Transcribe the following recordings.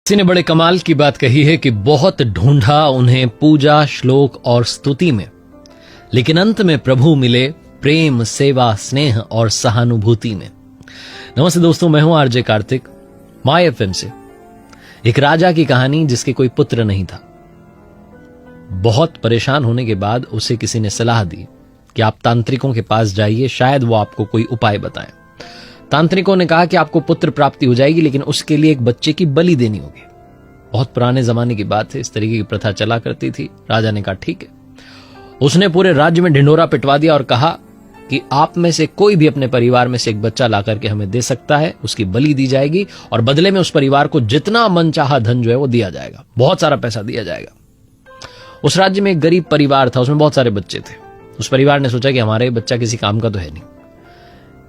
किसी ने बड़े कमाल की बात कही है कि बहुत ढूंढा उन्हें पूजा, श्लोक और स्तुति में, लेकिन अंत में प्रभु मिले प्रेम, सेवा, स्नेह और सहानुभूति में। नमस्ते दोस्तों, मैं हूं आरजे कार्तिक, माय एफएम से। एक राजा की कहानी जिसके कोई पुत्र नहीं था। बहुत परेशान होने के बाद उसे किसी ने सलाह दी कि आप तांत्रिकों के पास जाइए, शायद वो आपको कोई उपाय बताएं। तांत्रिकों ने कहा कि आपको पुत्र प्राप्ति हो जाएगी, लेकिन उसके लिए एक बच्चे की बलि देनी होगी। बहुत पुराने जमाने की बात है, इस तरीके की प्रथा चला करती थी। राजा ने कहा ठीक है। उसने पूरे राज्य में ढिंढोरा पिटवा दिया और कहा कि आप में से कोई भी अपने परिवार में से एक बच्चा ला करके हमें दे सकता है, उसकी बलि दी जाएगी और बदले में उस परिवार को जितना मनचाहा धन जो है वो दिया जाएगा, बहुत सारा पैसा दिया जाएगा। उस राज्य में एक गरीब परिवार था, उसमें बहुत सारे बच्चे थे। उस परिवार ने सोचा कि हमारे बच्चा किसी काम का तो है नहीं,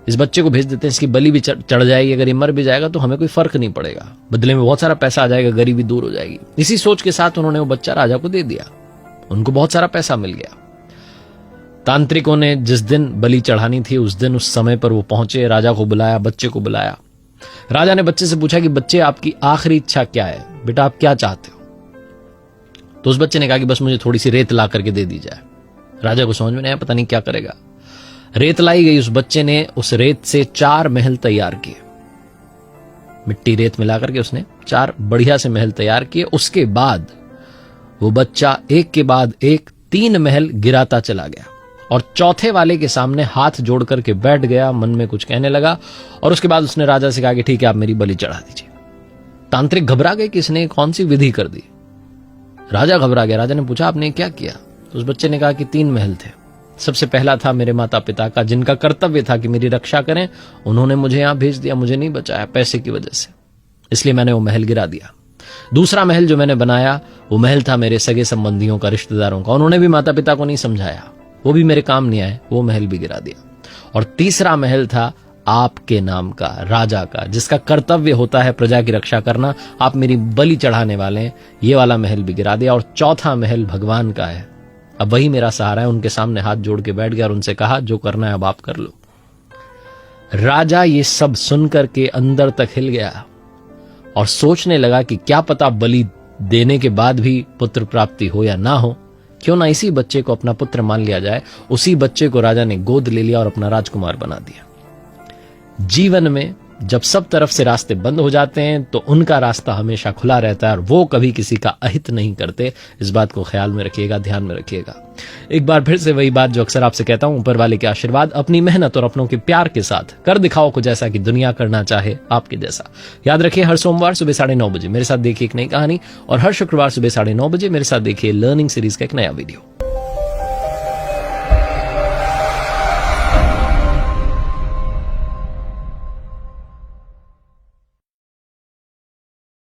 इस बच्चे को भेज देते हैं, इसकी बलि भी चढ़ जाएगी, अगर ये मर भी जाएगा तो हमें कोई फर्क नहीं पड़ेगा, बदले में बहुत सारा पैसा आ जाएगा, गरीबी दूर हो जाएगी। इसी सोच के साथ उन्होंने वो बच्चा राजा को दे दिया। उनको बहुत सारा पैसा मिल गया। तांत्रिकों ने जिस दिन बलि चढ़ानी थी उस दिन उस समय पर वो पहुंचे, राजा को बुलाया, बच्चे को बुलाया। राजा ने बच्चे से पूछा कि बच्चे, आपकी आखिरी इच्छा क्या है? बेटा, आप क्या चाहते हो? तो उस बच्चे ने कहा कि बस मुझे थोड़ी सी रेत ला करके दे दी जाए। राजा को समझ में नहीं आया, पता नहीं क्या करेगा। रेत लाई गई। उस बच्चे ने उस रेत से 4 महल तैयार किए। मिट्टी रेत मिला करके उसने 4 बढ़िया से महल तैयार किए। उसके बाद वो बच्चा एक के बाद एक 3 महल गिराता चला गया और चौथे वाले के सामने हाथ जोड़ करके बैठ गया, मन में कुछ कहने लगा। और उसके बाद उसने राजा से कहा कि ठीक है, आप मेरी बलि चढ़ा दीजिए। तांत्रिक घबरा गए कि इसने कौन सी विधि कर दी। राजा घबरा गया। राजा ने पूछा, आपने क्या किया? तो उस बच्चे ने कहा कि 3 महल थे। सबसे पहला था मेरे माता पिता का, जिनका कर्तव्य था कि मेरी रक्षा करें। उन्होंने मुझे यहां भेज दिया, मुझे नहीं बचाया पैसे की वजह से, इसलिए मैंने वो महल गिरा दिया। दूसरा महल जो मैंने बनाया वो महल था मेरे सगे संबंधियों का, रिश्तेदारों का। उन्होंने भी माता पिता को नहीं समझाया, वो भी मेरे काम नहीं आए, वो महल भी गिरा दिया। और तीसरा महल था आपके नाम का, राजा का, जिसका कर्तव्य होता है प्रजा की रक्षा करना। आप मेरी बलि चढ़ाने वाले हैं, ये वाला महल भी गिरा दिया। और चौथा महल भगवान का है, अब वही मेरा सहारा है। उनके सामने हाथ जोड़ के बैठ गया और उनसे कहा, जो करना है अब आप कर लो। राजा ये सब सुनकर के अंदर तक हिल गया और सोचने लगा कि क्या पता बलि देने के बाद भी पुत्र प्राप्ति हो या ना हो, क्यों ना इसी बच्चे को अपना पुत्र मान लिया जाए। उसी बच्चे को राजा ने गोद ले लिया और अपना राजकुमार बना दिया। जीवन में जब सब तरफ से रास्ते बंद हो जाते हैं तो उनका रास्ता हमेशा खुला रहता है और वो कभी किसी का अहित नहीं करते। इस बात को ख्याल में रखिएगा, ध्यान में रखिएगा। एक बार फिर से वही बात जो अक्सर आपसे कहता हूं, ऊपर वाले के आशीर्वाद, अपनी मेहनत और अपनों के प्यार के साथ कर दिखाओ कुछ ऐसा कि दुनिया करना चाहे आपके जैसा। याद रखिए, हर सोमवार सुबह 9:30 बजे मेरे साथ देखिए एक नई कहानी और हर शुक्रवार सुबह 9:30 बजे मेरे साथ देखिए लर्निंग सीरीज का एक नया वीडियो।